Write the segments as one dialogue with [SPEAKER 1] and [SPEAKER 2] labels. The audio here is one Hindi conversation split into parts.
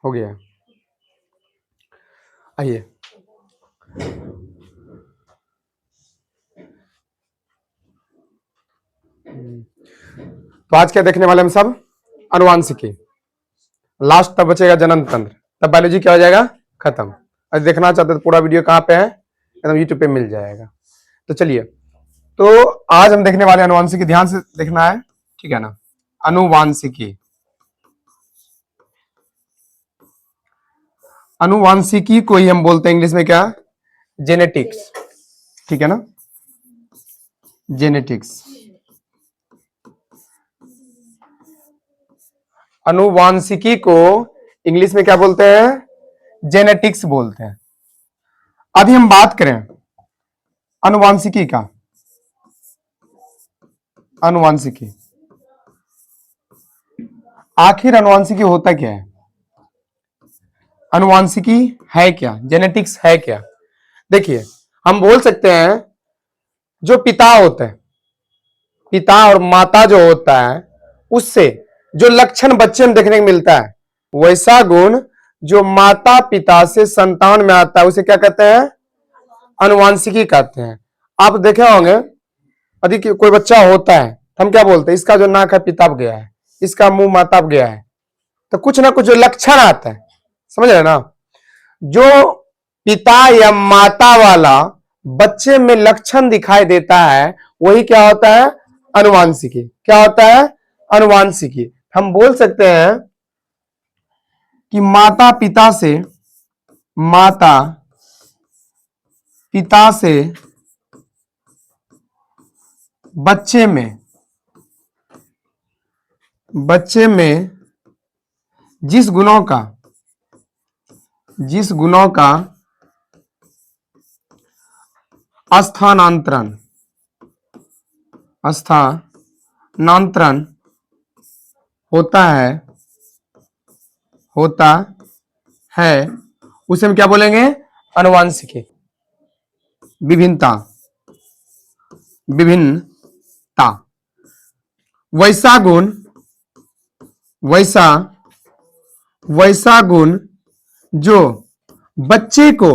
[SPEAKER 1] हो गया। आइए, तो आज क्या देखने वाले हम सब? अनुवांशिकी। लास्ट तब बचेगा जनन तंत्र, तब बायोलॉजी क्या हो जाएगा? खत्म। आज देखना चाहते तो पूरा वीडियो कहाँ पे है? एकदम यूट्यूब पे मिल जाएगा। तो चलिए, तो आज हम देखने वाले अनुवांशिकी, ध्यान से देखना है, ठीक है ना? अनुवांशिकी। अनुवांशिकी को ही हम बोलते हैं इंग्लिश में क्या? जेनेटिक्स, ठीक है ना? जेनेटिक्स। अनुवांशिकी को इंग्लिश में क्या बोलते हैं? जेनेटिक्स बोलते हैं। अभी हम बात करें अनुवांशिकी का। अनुवांशिकी, आखिर अनुवांशिकी होता क्या है? अनुवांशिकी है क्या? जेनेटिक्स है क्या? देखिए, हम बोल सकते हैं जो पिता होता है, पिता और माता जो होता है, उससे जो लक्षण बच्चे में देखने को मिलता है, वैसा गुण जो माता पिता से संतान में आता है, उसे क्या कहते हैं? अनुवांशिकी कहते हैं। आप देखे होंगे, यदि कोई बच्चा होता है, हम क्या बोलते हैं? इसका जो नाक है पिताब गया है, इसका मुंह माताब गया है। तो कुछ ना कुछ जो लक्षण आता है, समझ रहे ना? जो पिता या माता वाला बच्चे में लक्षण दिखाई देता है, वही क्या होता है? अनुवांशिकी। क्या होता है? अनुवांशिकी। हम बोल सकते हैं कि माता पिता से बच्चे में जिस गुणों का स्थानांतरण होता है, उसे हम क्या बोलेंगे? अनुवांशिकी। विभिन्नता। वैसा गुण जो बच्चे को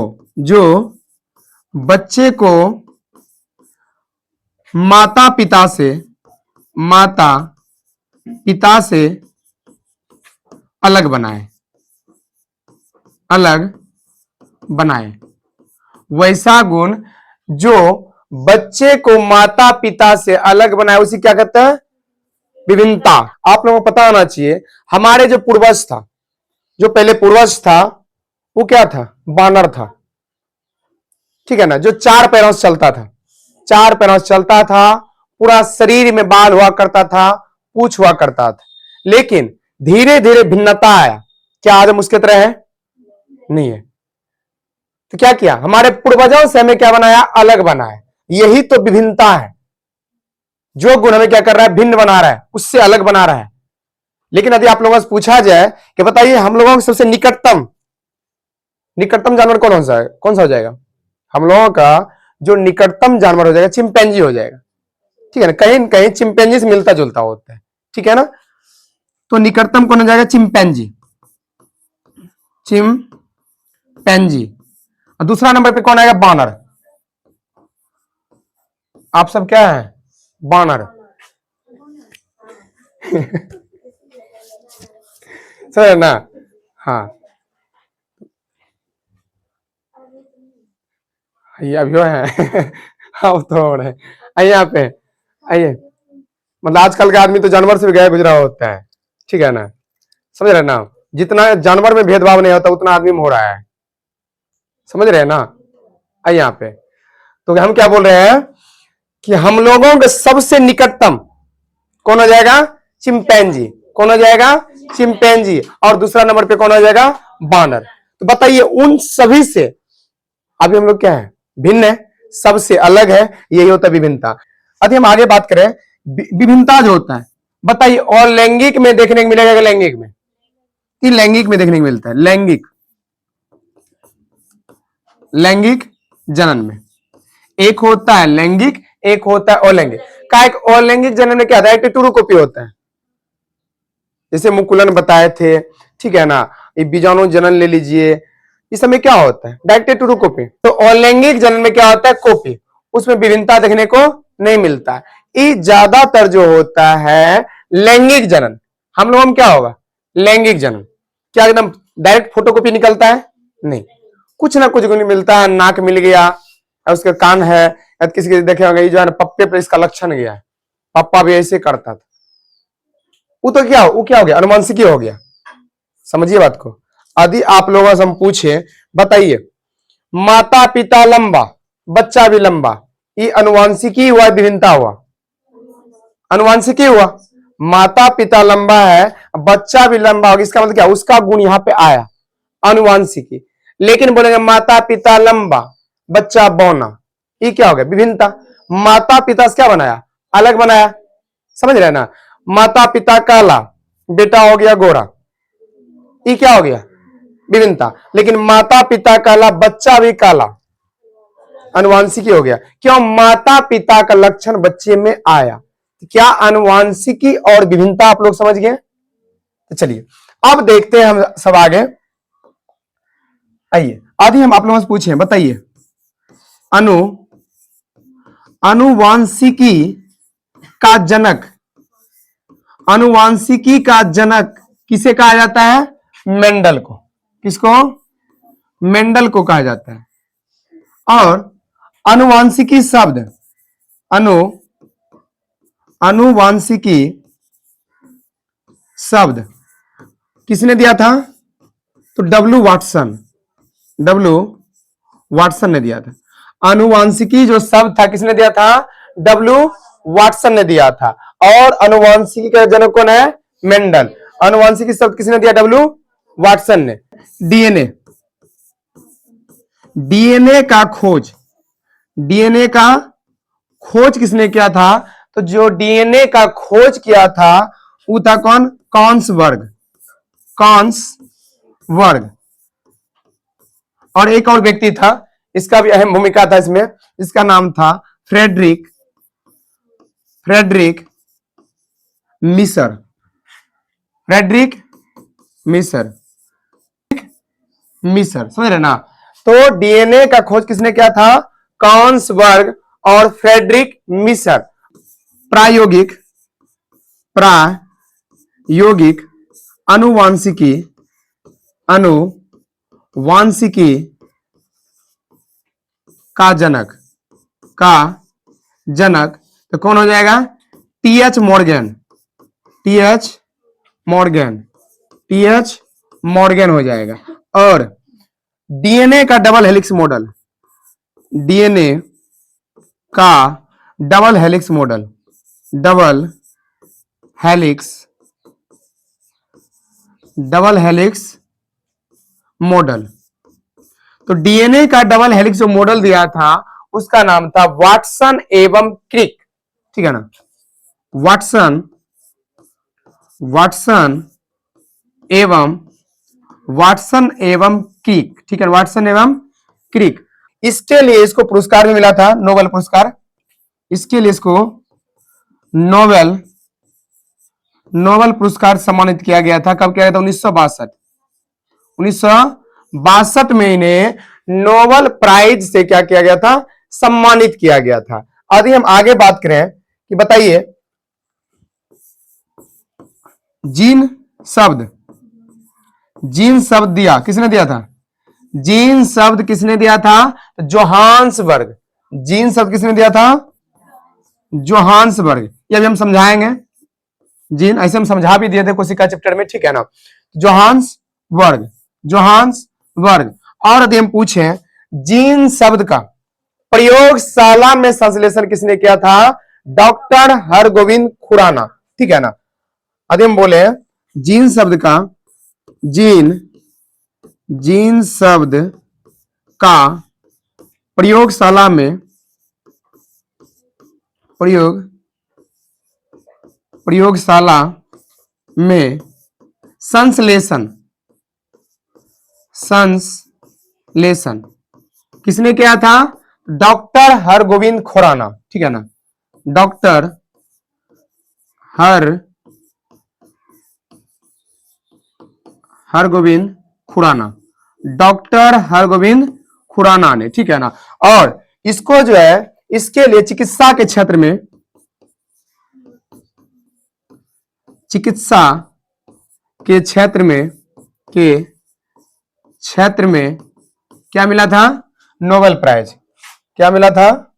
[SPEAKER 1] माता पिता से अलग बनाए। वैसा गुण जो बच्चे को माता पिता से अलग बनाए, उसे क्या कहते हैं? विभिन्नता। आप लोगों को पता होना चाहिए, हमारे जो पूर्वज था, जो पहले पूर्वज था, वो क्या था? बानर था, ठीक है ना? जो चार पैरों से चलता था, पूरा शरीर में बाल हुआ करता था, पूंछ हुआ करता था। लेकिन धीरे धीरे भिन्नता आया। क्या आज हम उसके तरह है? नहीं है। तो क्या किया? हमारे पूर्वजों से हमें क्या बनाया? अलग बनाया। यही तो विभिन्नता है। जो गुण हमें क्या कर रहा है? भिन्न बना रहा है, उससे अलग बना रहा है। लेकिन यदि आप लोगों से पूछा जाए कि बताइए हम लोगों के सबसे निकटतम जानवर कौन सा हो जाएगा? हम लोगों का जो निकटतम जानवर हो जाएगा, चिंपैंजी हो जाएगा, ठीक है ना? कहीं कहीं चिंपैंजी से मिलता जुलता होता है, ठीक है ना? तो निकटतम कौन हो जाएगा? चिंपैंजी। और दूसरा नंबर पे कौन आएगा? बानर। आप सब क्या है? बानर। समझ ना? हाँ, ये अभी है। अब तो हो रहे। आइए यहाँ पे, आइए। मतलब आजकल का आदमी तो जानवर से भी गया गुजरा होता है, ठीक है ना? समझ रहे ना? जितना जानवर में भेदभाव नहीं होता, उतना आदमी में हो रहा है। समझ रहे हैं ना? आइए यहाँ पे, तो हम क्या बोल रहे हैं कि हम लोगों के सबसे निकटतम कौन हो जाएगा? चिंपैंजी। कौन हो जाएगा? चिंपैंजी। और दूसरा नंबर पे कौन हो जाएगा? बानर। तो बताइए, उन सभी से अभी हम लोग क्या है? भिन्न है, सबसे अलग है। यही होता है विभिन्नता। अभी हम आगे बात करें, विभिन्नता जो होता है, बताइए, और लैंगिक में देखने को मिलेगा? लैंगिक में, कि लैंगिक में देखने को मिलता है? लैंगिक जनन में एक होता है लैंगिक, एक होता है अलैंगिक। का एक अलैंगिक जनन में क्या होता है? टिटूरू कॉपी होता है। जैसे मुकुलन बताए थे ठीक है ना। ये बीजाणु जनन ले लीजिए, इस समय क्या होता है डायरेक्टेड टू कॉपी। तो अलैंगिक जनन में क्या होता है कॉपी, उसमें विभिन्नता देखने को नहीं मिलता है। ये ज्यादातर जो होता है लैंगिक जनन, हम लोगों में क्या होगा लैंगिक जनन, क्या एकदम डायरेक्ट फोटोकॉपी निकलता है, नहीं, कुछ ना कुछ नहीं मिलता है। नाक मिल गया, उसका कान है, या किसी के देखे होंगे जो है पप्पे पर इसका लक्षण गया है, पप्पा भी ऐसे करता था, वो तो क्या हो गया अनुवांशिकी हो गया। समझिए बात को। यदि आप लोगों से हम पूछे बताइए माता पिता लंबा बच्चा भी लंबा, ये अनुवांशिकी हुआ विभिन्नता हुआ, अनुवांशिकी हुआ। माता पिता लंबा है बच्चा भी लंबा होगा, इसका मतलब क्या उसका गुण यहां पे आया अनुवांशिकी। लेकिन बोलेंगे माता पिता लंबा बच्चा बौना, ये क्या हो गया विभिन्नता। माता पिता से क्या बनाया अलग बनाया, समझ रहे ना। माता पिता काला बेटा हो गया गोरा, ये क्या हो गया विभिन्नता। लेकिन माता पिता काला बच्चा भी काला, अनुवांशिकी हो गया। क्यों माता पिता का लक्षण बच्चे में आया। क्या अनुवांशिकी और विभिन्नता आप लोग समझ गए। तो चलिए अब देखते हैं हम सब आगे। आइए आदि हम आप लोगों से पूछे बताइए अनुवांशिकी का जनक, अनुवांशिकी का जनक किसे कहा जाता है मेंडल को। किसको मेंडल को कहा जाता है। और अनुवांशिकी शब्द अनुवांशिकी शब्द किसने दिया था तो डब्ल्यू वाटसन ने दिया था। अनुवांशिकी जो शब्द था किसने दिया था डब्ल्यू वाटसन ने दिया था। और अनुवांशिकी का जनक कौन है मेंडल। अनुवांशिकी शब्द किसने दिया डब्ल्यू वाटसन ने। डीएनए का खोज किसने किया था तो जो डीएनए का खोज किया था वो था कौन कॉन्सबर्ग। और एक और व्यक्ति था, इसका भी अहम भूमिका था इसमें, इसका नाम था फ्रेडरिक मिसर समझ रहे ना। तो डीएनए का खोज किसने किया था कॉन्सबर्ग और फ्रेडरिक मिसर। प्रायोगिक अनुवांशिकी का जनक तो कौन हो जाएगा टीएच मॉर्गन हो जाएगा। और डीएनए का डबल हेलिक्स मॉडल तो डीएनए का डबल हेलिक्स जो मॉडल दिया था उसका नाम था वाटसन एवं क्रिक। ठीक है ना, वाटसन एवं क्रिक। ठीक है, वाटसन एवं क्रिक। इसके लिए इसको पुरस्कार भी मिला था नोबेल पुरस्कार। इसके लिए इसको नोबेल पुरस्कार सम्मानित किया गया था। कब किया गया था 1962 में इन्हें नोबेल प्राइज से क्या किया गया था सम्मानित किया गया था। यदि हम आगे बात करें कि बताइए जीन शब्द दिया किसने दिया था जीन शब्द किसने दिया था जोहान्सबर्ग। जीन शब्द किसने दिया था जोहान्सबर्ग। ये अभी हम समझाएंगे। जीन ऐसे हम समझा भी दिए थे कोशिका चैप्टर में, ठीक है ना। जोहान्सबर्ग। और यदि हम पूछे जीन शब्द का प्रयोगशाला में संश्लेषण किसने किया था डॉक्टर हरगोविंद खुराना। ठीक है ना। यदि हम बोले जीन शब्द का प्रयोगशाला में संश्लेषण किसने किया था डॉक्टर हरगोविंद खुराना। ठीक है ना, डॉक्टर हरगोविंद खुराना, डॉक्टर हरगोविंद खुराना ने, ठीक है ना। और इसको जो है इसके लिए चिकित्सा के क्षेत्र में, चिकित्सा के क्षेत्र में क्या मिला था? Nobel prize. क्या मिला था?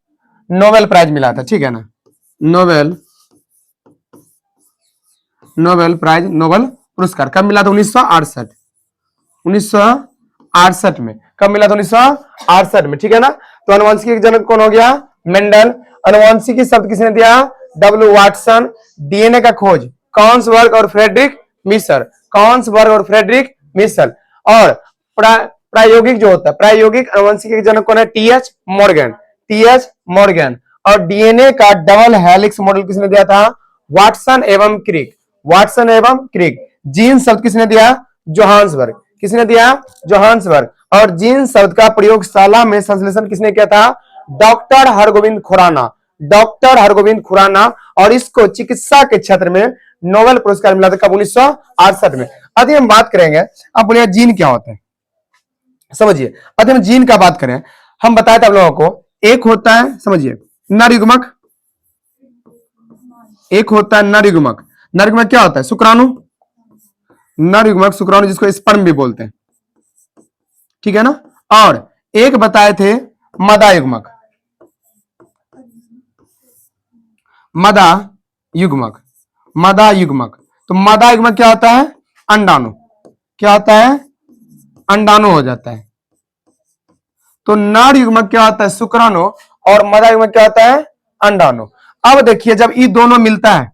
[SPEAKER 1] नोबेल प्राइज मिला था, ठीक है ना। नोबेल प्राइज, नोबेल पुरस्कार कब मिला था? 1968। 1968 में। कब मिला था? 1968 में, ठीक है ना। तो आनुवंशिकी के जनक कौन हो गया? मेंडल। आनुवंशिकी शब्द किसने दिया? W Watson. डीएनए का खोज कॉन्सबर्ग और फ्रेडरिक मिशर, कॉन्सबर्ग और फ्रेडरिक मिशर। और प्रायोगिक जो होता है, प्रायोगिक आनुवंशिकी के जनक कौन है? TH Morgan, TH Morgan. और डीएनए का डबल हेलिक्स मॉडल किसने दिया था? वाटसन एवं क्रिक, वाटसन एवं क्रिक। जीन शब्द किसने दिया? जोहान्सबर्ग। किसने दिया? जोहान्सबर्ग। और जीन शब्द का प्रयोगशाला में संश्लेषण किसने किया था? Doctor Hargobind Khorana, doctor Hargobind Khorana. और इसको चिकित्सा के क्षेत्र में नोबेल पुरस्कार मिला था कब? 1968 में। अभी हम बात करेंगे, अब बोलिए जीन क्या होता है, समझिए। अभी हम जीन का बात करें, हम बताए थे आप लोगों को, एक होता है, समझिए, नर युग्मक, एक होता है नर युग्मक। नर युग्मक क्या होता है? शुक्राणु, नर युग्मक शुक्राणु, जिसको स्पर्म भी बोलते हैं, ठीक है ना। और एक बताए थे मदा युग्मक, मदा युग्मक, मदा युग्मक। तो मदा युग्मक क्या होता है? अंडाणु। क्या होता है? अंडाणु हो जाता है। तो नर युग्मक क्या होता है? शुक्राणु। और मदा युग्मक क्या होता है? अंडाणु। अब देखिए, जब ये दोनों मिलता है,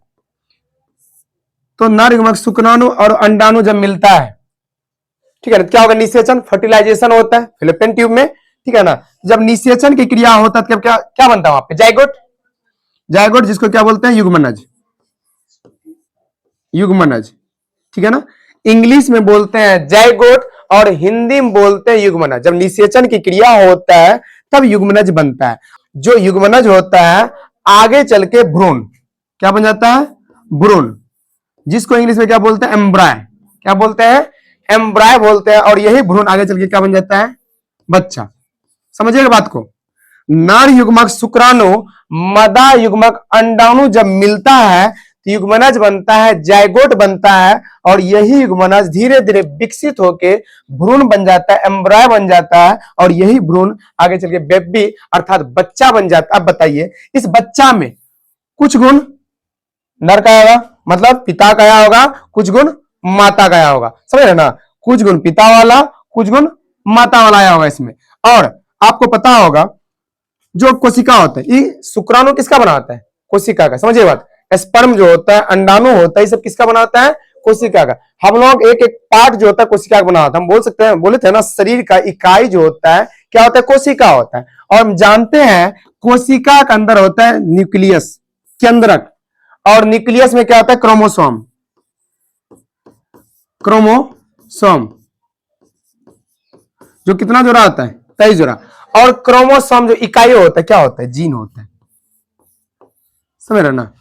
[SPEAKER 1] तो नर युग्मक शुक्राणु और अंडाणु जब मिलता है, ठीक है ना, क्या होगा? निषेचन, फर्टिलाइजेशन होता है फैलोपियन ट्यूब में, ठीक है ना। जब निषेचन की क्रिया होता है, तब क्या क्या बनता है वहां पे? जाइगोट, जाइगोट, जिसको क्या बोलते हैं? युग्मनज, युग्मनज, ठीक है ना। इंग्लिश में बोलते हैं जाइगोट और हिंदी में बोलते हैं युग्मनज। जब निषेचन की क्रिया होता है तब युग्मनज बनता है। जो युग्मनज होता है आगे चल के भ्रूण क्या बन जाता है? भ्रूण, जिसको इंग्लिश में क्या बोलते हैं? एम्ब्राय। क्या बोलते हैं? एम्ब्राय बोलते हैं। और यही भ्रूण आगे चल के क्या बन जाता है? बच्चा। समझिएगा बात को। नर युग्मक शुक्राणु, मदा युग्मक अंडाणु जब मिलता है तो युग्मनज बनता है, जाइगोट बनता है। और यही युग्मनज धीरे धीरे विकसित होकर भ्रूण बन जाता है, एम्ब्राय बन जाता है। और यही भ्रूण आगे चल के बेबी अर्थात बच्चा बन जाता है। अब बताइए, इस बच्चा में कुछ गुण नर का आएगा, मतलब पिता का आया होगा, कुछ गुण माता का आया होगा, समझ रहे ना। कुछ गुण पिता वाला, कुछ गुण माता वाला आया होगा इसमें। और आपको पता होगा जो कोशिका होता है, ये शुक्राणु किसका बनाता है? कोशिका का। समझिए बात, स्पर्म जो होता है, अंडाणु होता है, ये सब किसका बनाता है? कोशिका का। हम लोग एक एक पार्ट जो होता है कोशिका का बनाता है। हम बोल सकते हैं, बोले थे ना, शरीर का इकाई जो होता है क्या होता है? कोशिका होता है। और हम जानते हैं कोशिका के अंदर होता है न्यूक्लियस, केंद्रक। और न्यूक्लियस में क्या होता है? क्रोमोसोम, क्रोमोसोम जो कितना जोड़ा होता है? 23 जोड़ा। और क्रोमोसोम जो इकाई होता है क्या होता है? जीन होता है, समझ रहे ना।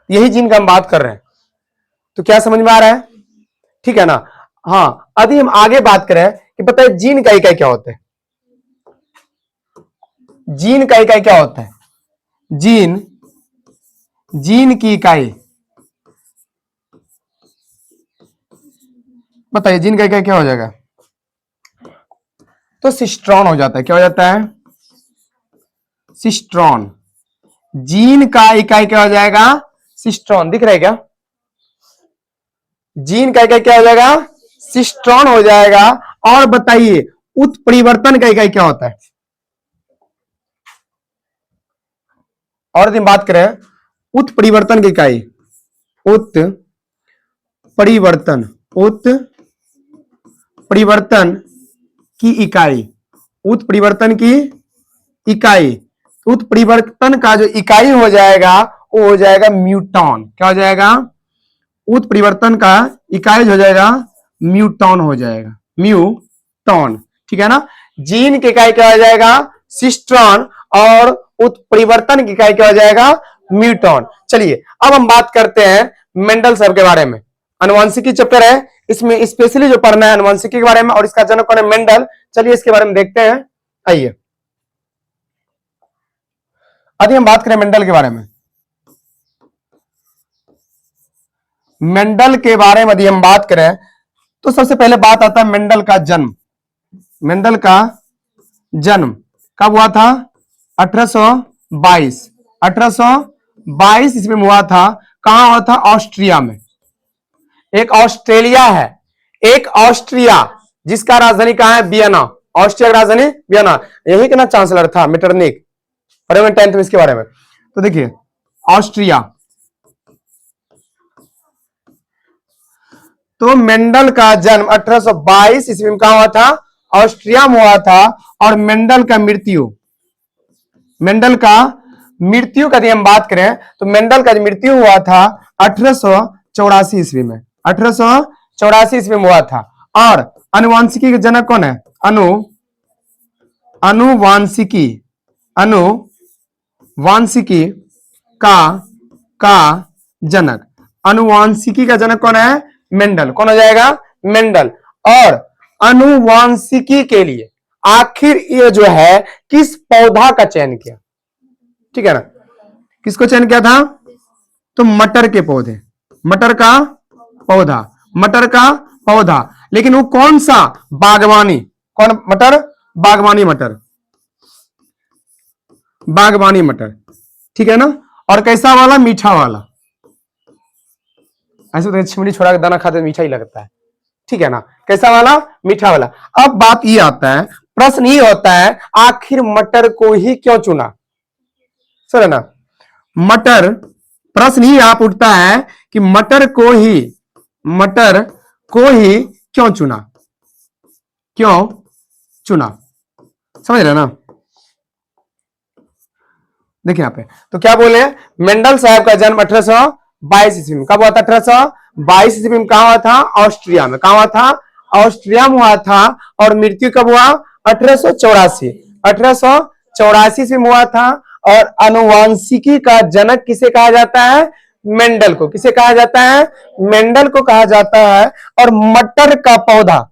[SPEAKER 1] यही जीन का हम बात कर रहे हैं। तो क्या समझ में आ रहा है? ठीक है ना। हाँ, अभी हम आगे बात करें कि पता है जीन का इकाई क्या होता है? जीन का इकाई क्या होता है? जीन, जीन की इकाई बताइए, जीन का इकाई क्या हो जाएगा? तो सिस्ट्रॉन हो जाता है। क्या हो जाता है? सिस्ट्रॉन। जीन का इकाई क्या हो जाएगा? सिस्ट्रॉन। दिख रहा है क्या? जीन का इकाई क्या हो जाएगा? सिस्ट्रॉन हो जाएगा। और बताइए उत्परिवर्तन का इकाई क्या होता है? और दिन बात करें उत्परिवर्तन की इकाई, उत्परिवर्तन, उत्परिवर्तन की इकाई, उत्परिवर्तन की इकाई, उत्परिवर्तन का जो इकाई हो जाएगा वो हो जाएगा म्यूटॉन। क्या हो जाएगा? उत्परिवर्तन का इकाई हो जाएगा म्यूटॉन, हो जाएगा म्यूटॉन, ठीक है ना। जीन की इकाई क्या हो जाएगा? सिस्ट्रॉन। और उत्परिवर्तन की इकाई क्या हो जाएगा? म्यूटॉन। चलिए अब हम बात करते हैं मेंडल साहब के बारे में। अनुवांशिकी चैप्टर है, इसमें स्पेशली जो पढ़ना है अनुवांशिकी के बारे में, और इसका जनक कौन है? मेंडल। चलिए इसके बारे में देखते हैं, आइए। अभी हम बात करें मेंडल के बारे में। मेंडल के बारे में यदि हम बात करें तो सबसे पहले बात आता है मेंडल का जन्म। मेंडल का जन्म कब हुआ था? 1822। 1822 ईस्वी में हुआ था। कहां हुआ था? ऑस्ट्रिया में। एक ऑस्ट्रेलिया है, एक ऑस्ट्रिया, जिसका राजधानी कहां है? वियना। ऑस्ट्रिया की राजधानी वियना। यही का ना चांसलर था मेटरनिक, पढ़े 10th में इसके बारे में। तो देखिए ऑस्ट्रिया, तो मेंडल का जन्म 1822 ईस्वी में कहां हुआ था? ऑस्ट्रिया में हुआ था। और मेंडल का मृत्यु, मेंडल का मृत्यु का यदि हम बात करें तो मेंडल का मृत्यु हुआ था 1884 ईस्वी में। 1884 ईस्वी में हुआ था। और अनुवांशिकी के जनक कौन है? अनुवांशिकी का जनक, अनुवांशिकी का जनक कौन है? मेंडल। कौन हो जाएगा? मेंडल। और अनुवांशिकी के लिए आखिर ये जो है किस पौधा का चयन किया? ठीक है ना, किसको चयन किया था? तो मटर के पौधे, मटर का पौधा, मटर का पौधा। लेकिन वो कौन सा? बागवानी। कौन मटर? बागवानी मटर, बागवानी मटर, ठीक है ना। और कैसा वाला? मीठा वाला। ऐसे तो छिमड़ी छोड़ा के दाना खाते मीठा ही लगता है, ठीक है ना। कैसा वाला? मीठा वाला। अब बात ये आता है, प्रश्न ये होता है, आखिर मटर को ही क्यों चुना? सर ना, मटर, प्रश्न ही आप उठता है कि मटर को ही क्यों चुना? क्यों चुना? समझ रहे ना? देखिए यहाँ पे तो क्या बोले, मेंडल साहब का जन्म 1822 ईस्वी में। कब हुआ था? 1822 ईस्वी में। कहा हुआ था? ऑस्ट्रिया में। कहा हुआ था? ऑस्ट्रिया में हुआ था। और मृत्यु कब हुआ? 1884। 1884 ईस्वी में हुआ था। और अनुवांशिकी का जनक किसे कहा जाता है? मेंडल को। किसे कहा जाता है? मेंडल को कहा जाता है। और मटर का पौधा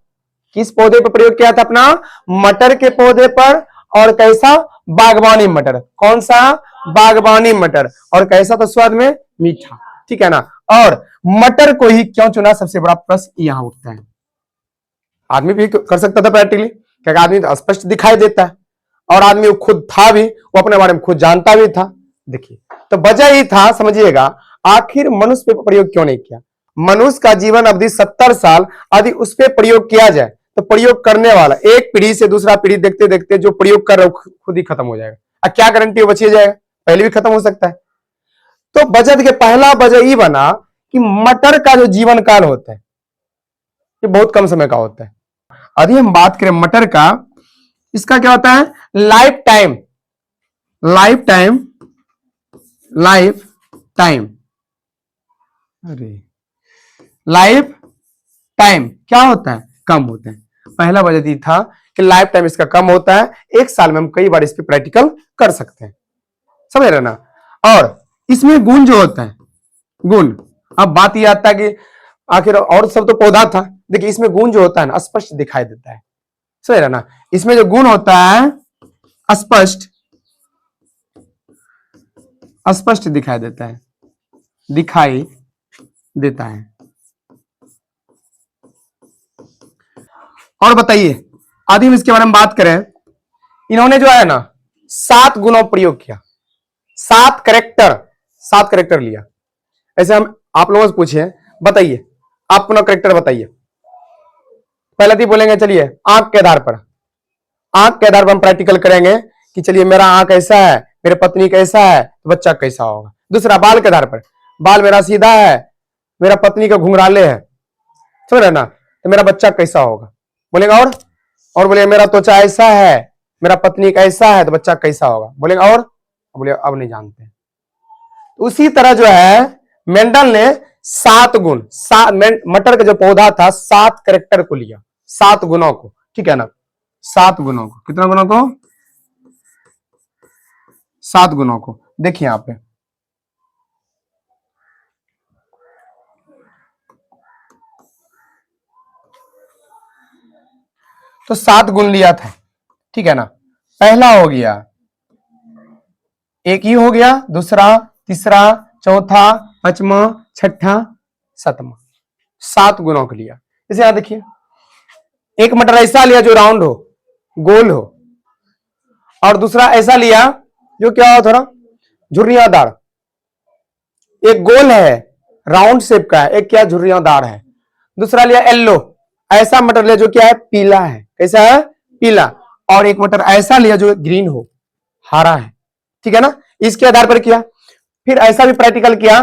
[SPEAKER 1] किस पौधे पर प्रयोग किया था अपना? मटर के पौधे पर। और कैसा? बागवानी मटर। कौन सा? बागवानी मटर। और कैसा था स्वाद में? मीठा, ठीक है ना। और मटर को ही क्यों चुना? सबसे बड़ा प्रश्न यहां उठता है। आदमी भी कर सकता था प्रैक्टिकली, क्योंकि आदमी तो स्पष्ट दिखाई देता है, और आदमी वो खुद था भी, वो अपने बारे में खुद जानता भी था। देखिए तो वजह ही था, समझिएगा, आखिर मनुष्य पे प्रयोग क्यों नहीं किया? मनुष्य का जीवन अवधि 70 साल, यदि उस पर प्रयोग किया जाए तो प्रयोग करने वाला एक पीढ़ी से दूसरा पीढ़ी देखते देखते जो प्रयोग कर रहा है खुद ही खत्म हो जाएगा। अब क्या गारंटी वो बचिए जाएगा? पहले भी खत्म हो सकता है। तो बचत के पहला वजह ही बना कि मटर का जो जीवन काल होता है ये बहुत कम समय का होता है। यदि हम बात करें मटर का, इसका क्या होता है? Life time, life time, life time, अरे लाइफ टाइम क्या होता है? कम होता है। पहला वजह ये था कि लाइफ टाइम इसका कम होता है, एक साल में हम कई बार इस पे प्रैक्टिकल कर सकते हैं, समझ रहे ना। और इसमें गुण जो होता है, गुण, अब बात यह आता है कि आखिर और सब तो पौधा था, देखिए इसमें गुण जो होता है ना स्पष्ट दिखाई देता है, समझ रहे ना। इसमें जो गुण होता है स्पष्ट, स्पष्ट दिखाई देता है, दिखाई देता है। और बताइए यदि हम इसके बारे में बात करें, इन्होंने जो है ना 7 गुणों प्रयोग किया, 7 करेक्टर लिया। ऐसे हम आप लोगों से पूछे, बताइए आप अपना करेक्टर बताइए। पहले तो बोलेंगे चलिए आंख के आधार पर, आंख के आधार पर हम प्रैक्टिकल करेंगे कि चलिए मेरा आंख ऐसा है, मेरे पत्नी कैसा है, तो बच्चा कैसा होगा। दूसरा बाल के आधार पर, बाल मेरा सीधा है, मेरा पत्नी का घुंघराले है, समझ रहे ना, तो मेरा बच्चा कैसा होगा। बोलेंगे और बोले मेरा त्वचा ऐसा है, मेरा पत्नी का ऐसा है, तो बच्चा कैसा होगा। बोलेंगे और बोले अब नहीं जानते। उसी तरह जो है मेंडल ने 7 गुण, मटर का जो पौधा था 7 करेक्टर को लिया, 7 गुणों को, ठीक है ना, 7 गुणों को। कितना गुणों को? 7 गुणों को। देखिए यहां पे तो 7 गुण लिया था, ठीक है ना। पहला हो गया, एक ही हो गया, दूसरा, तीसरा, चौथा, पांचवा, छठा, सातवां, 7 गुणों के लिया। जैसे यहां देखिए, एक मटर ऐसा लिया जो राउंड हो, गोल हो, और दूसरा ऐसा लिया जो क्या हो, थोड़ा झुर्रियादार। एक गोल है, राउंड शेप का है, एक क्या झुर्रियादार है। दूसरा लिया येलो, ऐसा मटर लिया जो क्या है, पीला है। कैसा है, पीला। और एक मटर ऐसा लिया जो ग्रीन हो, हरा है, ठीक है ना। इसके आधार पर किया। फिर ऐसा भी प्रैक्टिकल किया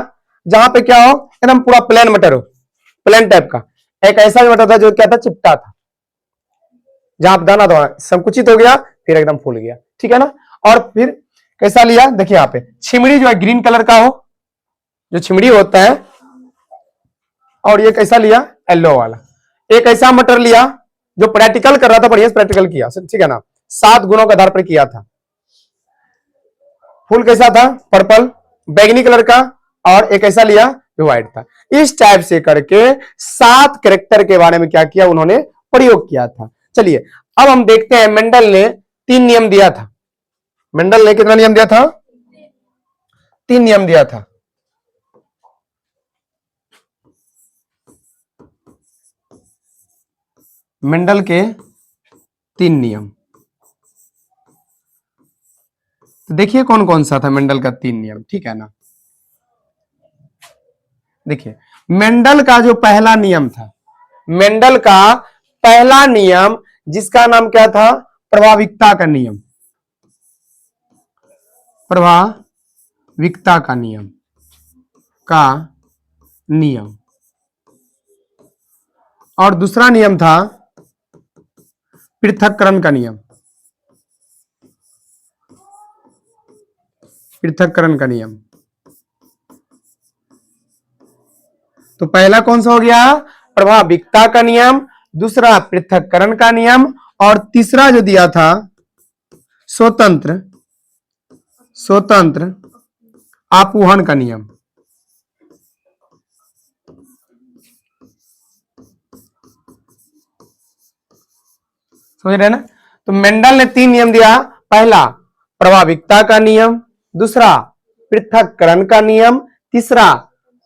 [SPEAKER 1] जहां पे क्या हो, एकदम पूरा प्लेन मटर हो, प्लेन टाइप का। एक ऐसा भी मटर था जो क्या था, चिपटा था, जहां पे दाना था संकुचित हो गया, फिर एकदम फूल गया, ठीक है ना। और फिर कैसा लिया, देखिए यहाँ पे छिमड़ी जो है ग्रीन कलर का हो, जो छिमड़ी होता है। और ये कैसा लिया, येलो वाला। एक ऐसा मटर लिया जो प्रैक्टिकल कर रहा था, बढ़िया प्रैक्टिकल किया, ठीक है ना। 7 गुणों के आधार पर किया था। फूल कैसा था, पर्पल, बैगनी कलर का। और एक ऐसा लिया जो व्हाइट था। इस टाइप से करके 7 कैरेक्टर के बारे में क्या किया, उन्होंने प्रयोग किया था। चलिए अब हम देखते हैं, मेंडल ने 3 नियम दिया था। मेंडल ने कितना नियम दिया था, 3 नियम दिया था। मेंडल के 3 नियम, तो देखिए कौन कौन सा था मेंडल का 3 नियम, ठीक है ना। देखिए मेंडल का जो पहला नियम था, मेंडल का पहला नियम जिसका नाम क्या था, प्रभाविकता का नियम, प्रभाविकता का नियम, का नियम। और दूसरा नियम था पृथक्करण का नियम, पृथक्करण का नियम। तो पहला कौन सा हो गया, प्रभाविकता का नियम, दूसरा पृथक्करण का नियम, और तीसरा जो दिया था स्वतंत्र, स्वतंत्र आपूहन का नियम। समझ रहे हैं ना। तो मेंडल ने 3 नियम दिया, पहला प्रभाविकता का नियम, दूसरा पृथक्करण का नियम, तीसरा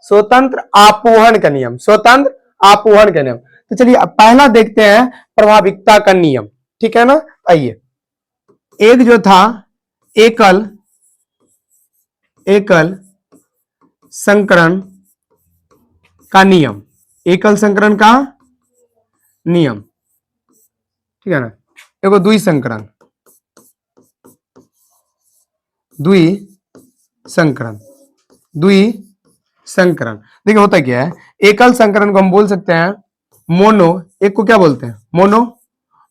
[SPEAKER 1] स्वतंत्र आपूहन का नियम, स्वतंत्र आपूहन का नियम। तो चलिए अब पहला देखते हैं, प्रभाविकता का नियम, ठीक है ना। आइए, एक जो था एकल, एकल संकरण का नियम, एकल संकरण का नियम, ठीक है ना। एगो द्वि संकरण, द्वि संकरण, द्वि संकरण। देखिए होता क्या है, एकल संकरण को हम बोल सकते हैं मोनो, एक को क्या बोलते हैं, मोनो,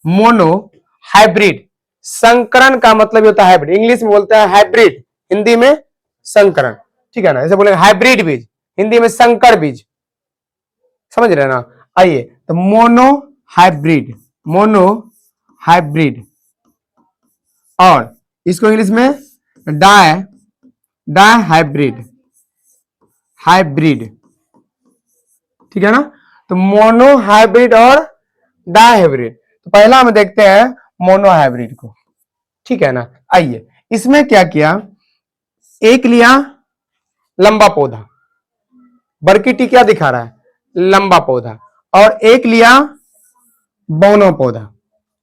[SPEAKER 1] मोनो हाइब्रिड। संकरण का मतलब होता है हाइब्रिड, इंग्लिश में बोलते हैं हाइब्रिड, हिंदी में संकरण, ठीक है ना। ऐसे बोलेंगे हाइब्रिड बीज, हिंदी में संकर बीज, समझ रहे हैं ना। आइए, तो मोनो हाइब्रिड, मोनो हाइब्रिड, और इसको इंग्लिश में डाई, डाई हाइब्रिड, हाइब्रिड, ठीक है ना। तो मोनो हाइब्रिड और डाई हाइब्रिड। तो पहला हम देखते हैं मोनो हाइब्रिड को, ठीक है ना। आइए, इसमें क्या किया, एक लिया लंबा पौधा, बरकीटी क्या दिखा रहा है, लंबा पौधा, और एक लिया बौना पौधा,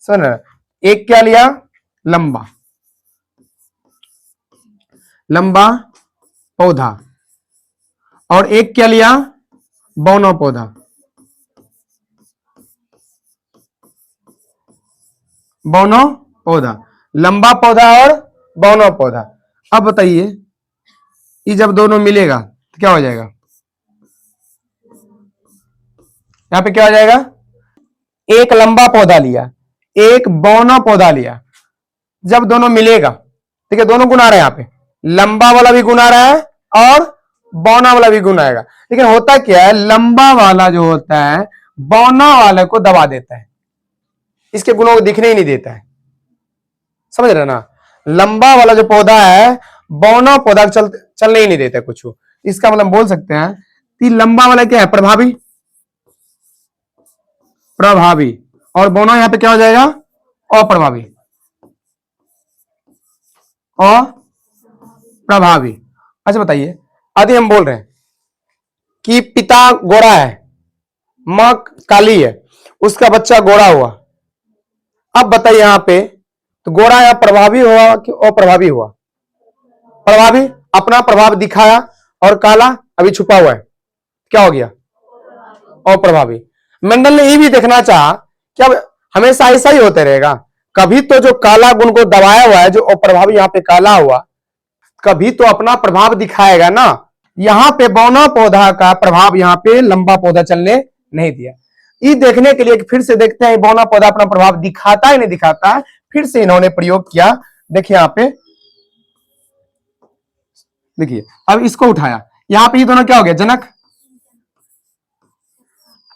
[SPEAKER 1] सुन, एक क्या लिया, लंबा, लंबा पौधा, और एक क्या लिया, बौना पौधा, बौना पौधा, लंबा पौधा और बौना पौधा। अब बताइए, ये जब दोनों मिलेगा तो क्या हो जाएगा, यहां पे क्या हो जाएगा, एक लंबा पौधा लिया, एक बौना पौधा लिया, जब दोनों मिलेगा, ठीक है, दोनों गुण आ रहे हैं, यहां पे लंबा वाला भी गुण आ रहा है और बौना वाला भी गुण आएगा। लेकिन होता क्या है, लंबा वाला जो होता है बौना वाले को दबा देता है, इसके गुणों को दिखने ही नहीं देता है, समझ रहे ना। लंबा वाला जो पौधा है बौना पौधा चलने ही नहीं देता कुछ, इसका मतलब बोल सकते हैं कि लंबा वाला क्या है, प्रभावी, प्रभावी, और बोना यहां पे क्या हो जाएगा, अप्रभावी, अप्रभावी। अच्छा बताइए, यदि हम बोल रहे हैं कि पिता गोरा है, मां काली है, उसका बच्चा गोरा हुआ, अब बताइए यहां पे तो गोरा या प्रभावी हुआ कि अप्रभावी हुआ? प्रभावी, अपना प्रभाव दिखाया, और काला अभी छुपा हुआ है, क्या हो गया, अप्रभावी। मेंडल ने ये भी देखना चाहा कि अब हमेशा ऐसा ही होते रहेगा, कभी तो जो काला गुण को दबाया हुआ है, जो अप्रभावी यहां पे काला हुआ, कभी तो अपना प्रभाव दिखाएगा ना। यहां पे बौना पौधा का प्रभाव यहां पे लंबा पौधा चलने नहीं दिया। ये देखने के लिए फिर से देखते हैं बौना पौधा अपना प्रभाव दिखाता है नहीं दिखाता है। फिर से इन्होंने प्रयोग किया, देखिए यहां पे, देखिए अब इसको उठाया, यहां पे ये दोनों क्या हो गया, जनक,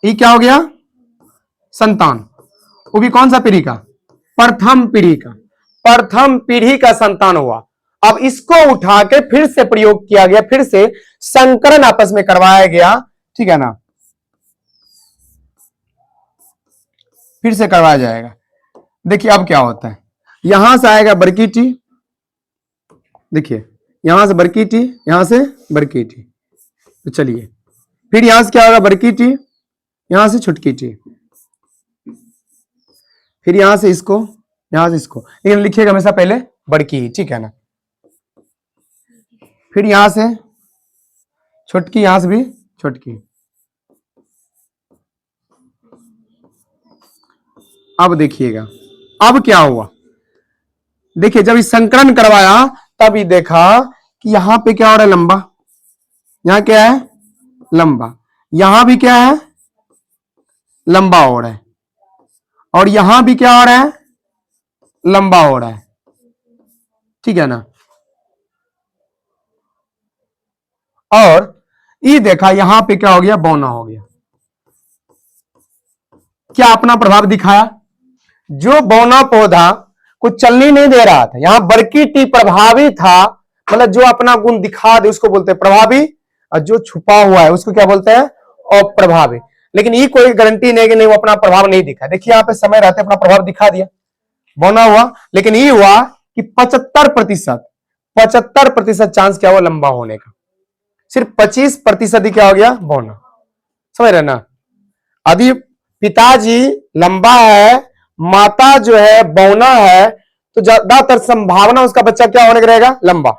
[SPEAKER 1] ये क्या हो गया, संतान, वो भी कौन सा पीढ़ी का, प्रथम पीढ़ी का, प्रथम पीढ़ी का संतान हुआ। अब इसको उठा के फिर से प्रयोग किया गया, फिर से संकरण आपस में करवाया गया, ठीक है ना, फिर से करवाया जाएगा। देखिए अब क्या होता है, यहां से आएगा बड़की टी, देखिए यहां से बड़की टी, यहां से बड़की टी, तो चलिए फिर यहां से क्या होगा, बड़की टी, यहां से छुटकी टी, फिर यहां से इसको, यहां से इसको, लेकिन लिखिएगा हमेशा पहले बड़की, ठीक है ना, फिर यहां से छुटकी, यहां से भी छुटकी। अब देखिएगा अब क्या हुआ, देखिए जब इस संकलन करवाया तब ही देखा कि यहां पे क्या हो रहा है, लंबा, यहां क्या है, लंबा, यहां भी क्या है, लंबा हो रहा है, और यहां भी क्या हो रहा है, लंबा हो रहा है, ठीक है ना। और ये देखा यहां पे क्या हो गया, बौना हो गया, क्या अपना प्रभाव दिखाया। जो बौना पौधा कुछ चलने नहीं दे रहा था, यहां बड़की टी प्रभावी था, मतलब जो अपना गुण दिखा दे उसको बोलते हैं प्रभावी, और जो छुपा हुआ है उसको क्या बोलते हैं, अप्रभावी। लेकिन ये कोई गारंटी नहीं कि नहीं वो अपना प्रभाव नहीं दिखा, देखिए यहां पे समय रहते अपना प्रभाव दिखा दिया, बौना हुआ, लेकिन ये हुआ कि 75%, 75% चांस क्या हुआ लंबा होने का, सिर्फ 25% ही क्या हो गया, बौना। समझ रहे ना, यदि पिताजी लंबा है, माता जो है बौना है, तो ज्यादातर संभावना उसका बच्चा क्या होने का रहेगा, लंबा,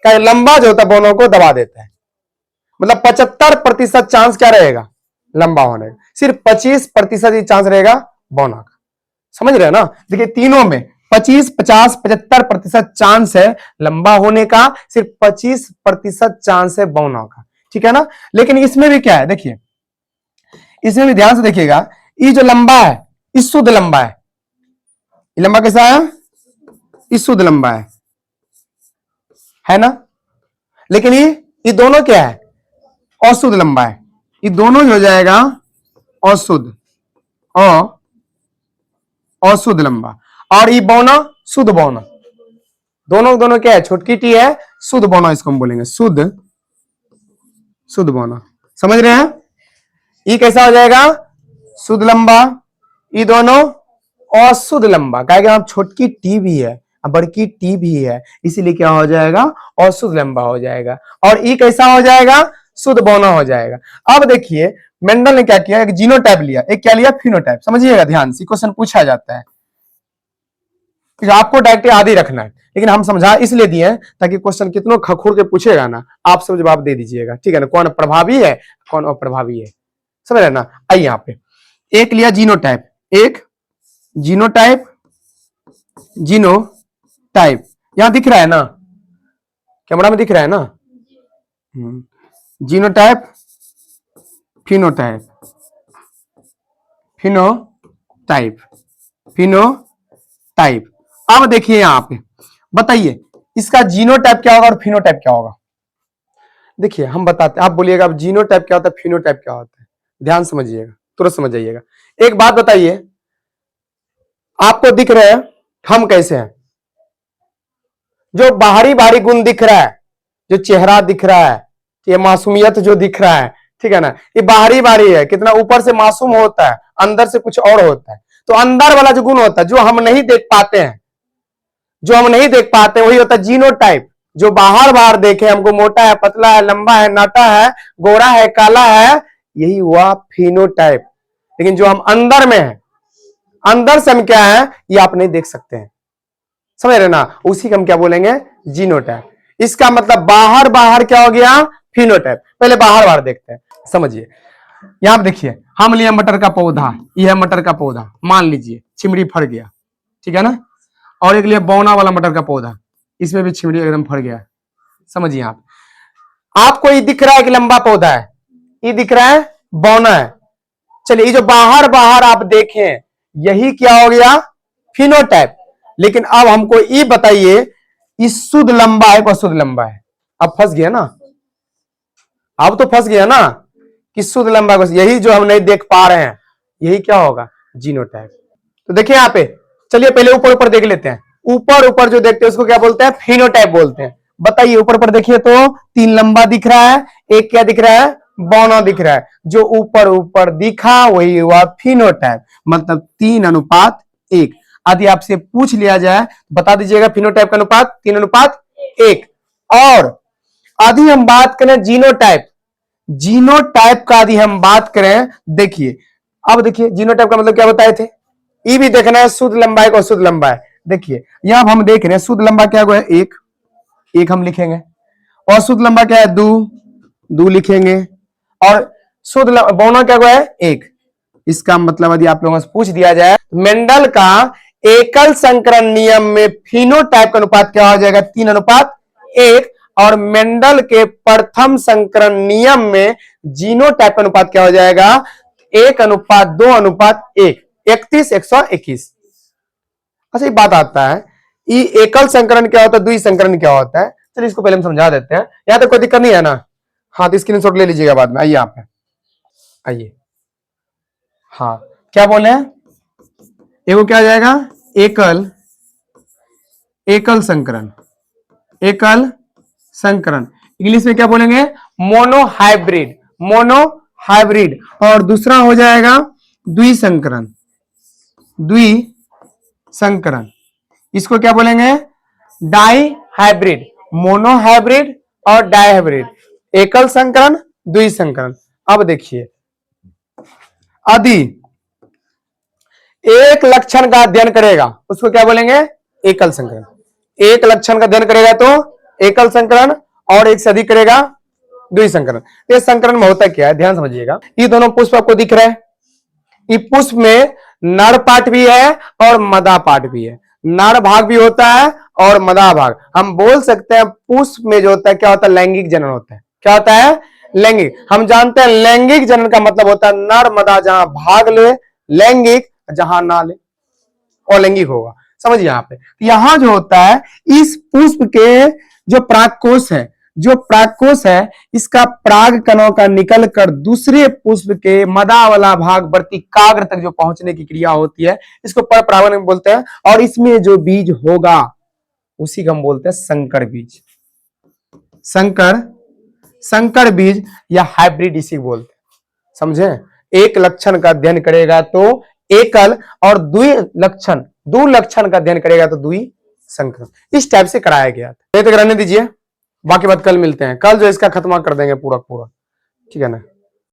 [SPEAKER 1] क्या लंबा जो होता है बौनों को दबा देता है, मतलब 75% चांस क्या रहेगा, लंबा होने का, सिर्फ 25% ही चांस रहेगा बौना का। समझ रहे हैं ना, देखिए तीनों में 25, 50, 75% चांस है लंबा होने का, सिर्फ 25% चांस है बौना का, ठीक है ना। लेकिन इसमें भी क्या है, देखिए इसमें भी ध्यान से देखिएगा, ये जो लंबा है, इस शुद्ध लंबा है, ये लंबा कैसा है, इस शुद्ध लंबा है ना। लेकिन ये दोनों क्या है, अशुद्ध लंबा है, ये दोनों हो जाएगा अशुद्ध, और अशुद्ध लंबा, और ये बौना शुद्ध बौना, दोनों दोनों क्या है, छोटकी टी है, शुद्ध बौना इसको हम बोलेंगे, शुद्ध, शुद्ध बौना। समझ रहे हैं, ये कैसा हो जाएगा, शुद्ध लंबा, ये दोनों अशुद्ध लंबा, क्या छोटकी टी भी है बड़की टी भी है, इसीलिए क्या हो जाएगा, अशुद्ध लंबा हो जाएगा, और ये कैसा हो जाएगा, शुद्ध बौना हो जाएगा। अब देखिए मेंडल ने क्या किया, एक जीनोटाइप लिया, एक क्या लिया, फिनोटाइप। समझिएगा ध्यान से, क्वेश्चन पूछा जाता है, आपको डायरेक्ट आदि रखना है, लेकिन हम समझा इसलिए दिए ताकि क्वेश्चन कितनों खखोर के पूछेगा ना, आप सब जवाब दे दीजिएगा, ठीक है ना, कौन प्रभावी है कौन अप्रभावी है, समझ रहे ना। आइए यहाँ पे एक लिया जीनोटाइप, एक जीनोटाइप, जीनोटाइप यहां दिख रहा है ना, कैमरा में दिख रहा है ना, जीनोटाइप, फिनोटाइप, फिनोटाइप, फिनोटाइप। अब देखिए यहां पे बताइए इसका जीनोटाइप क्या होगा और फिनोटाइप क्या होगा। देखिए हम बताते, आप बोलिएगा अब जीनोटाइप क्या होता है, फिनोटाइप क्या होता है, ध्यान समझिएगा, तुरंत समझ जाइएगा। एक बात बताइए, आपको दिख रहे हैं हम कैसे हैं, जो बाहरी बाहरी गुण दिख रहा है, जो चेहरा दिख रहा है, ये मासूमियत जो दिख रहा है, ठीक है ना, ये बाहरी बाहरी है, कितना ऊपर से मासूम होता है, अंदर से कुछ और होता है। तो अंदर वाला जो गुण होता है, जो हम नहीं देख पाते हैं, जो हम नहीं देख पाते वही होता है जीनोटाइप। जो बाहर बाहर देखे, हमको मोटा है, पतला है, लंबा है, नाटा है, गोरा है, काला है, यही हुआ फिनोटाइप। लेकिन जो हम अंदर में है, अंदर से हम क्या है ये आप नहीं देख सकते हैं, समझ रहे ना, उसी को हम क्या बोलेंगे जीनोटाइप। इसका मतलब बाहर बाहर क्या हो गया फिनोटाइप। पहले बाहर बाहर देखते हैं, समझिए। यहां पर देखिए, हम लिए मटर का पौधा, यह मटर का पौधा, मान लीजिए छिमड़ी फट गया, ठीक है ना, और एक लिए बौना वाला मटर का पौधा, इसमें भी छिमड़ी एकदम फट गया। समझिए आप, आपको ये दिख रहा है कि लंबा पौधा है, ये दिख रहा है बौना है। चलिए, ये जो बाहर बाहर आप देखें यही क्या हो गया फिनोटाइप। लेकिन अब हमको ये बताइए, ये शुद्ध लंबा है कि शुद्ध लंबा है? अब फंस गया ना, अब तो फंस गया ना कि शुद्ध लंबा, यही जो हम नहीं देख पा रहे हैं यही क्या होगा जीनोटाइप। तो देखिए यहाँ पे, चलिए पहले ऊपर ऊपर देख लेते हैं। ऊपर ऊपर जो देखते हैं उसको क्या बोलते हैं फिनोटाइप बोलते हैं। बताइए, ऊपर ऊपर देखिए तो 3 लंबा दिख रहा है, एक क्या दिख रहा है बौना दिख रहा है। जो ऊपर ऊपर दिखा वही हुआ फिनोटाइप, मतलब 3:1। यदि आपसे पूछ लिया जाए बता दीजिएगा फिनोटाइप का अनुपात 3:1। और यदि हम बात करें जीनोटाइप, जीनोटाइप का यदि हम बात करें, देखिए अब देखिए जीनोटाइप का मतलब क्या बताए थे, ये भी देखना है शुद्ध लंबाई को शुद्ध लंबाई। देखिए यहां हम देख रहे हैं शुद्ध लंबा क्या है एक हम लिखेंगे, और शुद्ध लंबा क्या है दो लिखेंगे, और शुद्ध बौना क्या है एक। इसका मतलब यदि आप लोगों से पूछ दिया जाए मेंडल का एकल संकरण नियम में फिनोटाइप का अनुपात क्या हो जाएगा 3:1, और मेंडल के प्रथम संकरण नियम में जीनोटाइप का अनुपात क्या हो जाएगा 1:2:1, 31:121। अच्छा, एक बात आता है, ये एकल संकरण क्या होता है, द्वि संकरण क्या होता है, चलिए इसको पहले हम समझा देते हैं। यहां तक कोई दिक्कत नहीं है ना? हाँ, तो स्क्रीनशॉट ले लीजिएगा बाद में। आइए यहाँ पे, आइए। हाँ, क्या बोले हैं, एगो क्या आ जाएगा एकल संकरण, एकल संकरण इंग्लिश में क्या बोलेंगे मोनोहाइब्रिड, मोनोहाइब्रिड। और दूसरा हो जाएगा द्विसंकरण, द्विसंकरण, इसको क्या बोलेंगे डाई हाइब्रिड, मोनोहाइब्रिड और डाई हाइब्रिड, एकल संकरण द्विसंकरण। अब देखिए, यदि एक लक्षण का अध्ययन करेगा उसको क्या बोलेंगे एकल संकरण। एक लक्षण का अध्ययन करेगा तो एकल संकरण, और एक से अधिक करेगा द्विसंकरण। ये संकरण में होता क्या है ध्यान समझिएगा। ये दोनों पुष्प आपको दिख रहे हैं, ये पुष्प में नर पार्ट भी है और मदा पार्ट भी है, नर भाग भी होता है और मदा भाग। हम बोल सकते हैं पुष्प में जो होता है क्या होता है लैंगिक जनन होता है। क्या होता है लैंगिक। हम जानते हैं लैंगिक जनन का मतलब होता है नर मदा जहां भाग ले लैंगिक, जहां ना ले अलैंगिक होगा। समझिए यहाँ पे, यहां जो होता है इस पुष्प के जो परागकोश है, जो परागकोश है इसका पराग कणों का निकल कर दूसरे पुष्प के मदा वाला भाग वर्तिकाग्र तक जो पहुंचने की क्रिया होती है इसको पर परागण बोलते हैं। और इसमें जो बीज होगा उसी को हम बोलते हैं संकर बीज, संकर बीज या हाइब्रिड इसी को बोलते हैं। समझे, एक लक्षण का अध्ययन करेगा तो एकल, और दो लक्षण का अध्ययन करेगा तो द्विसंकरण। इस टाइप से कराया गया था। रहने दीजिए, बाकी बात कल मिलते हैं। कल जो इसका खत्मा कर देंगे पूरा, ठीक है ना।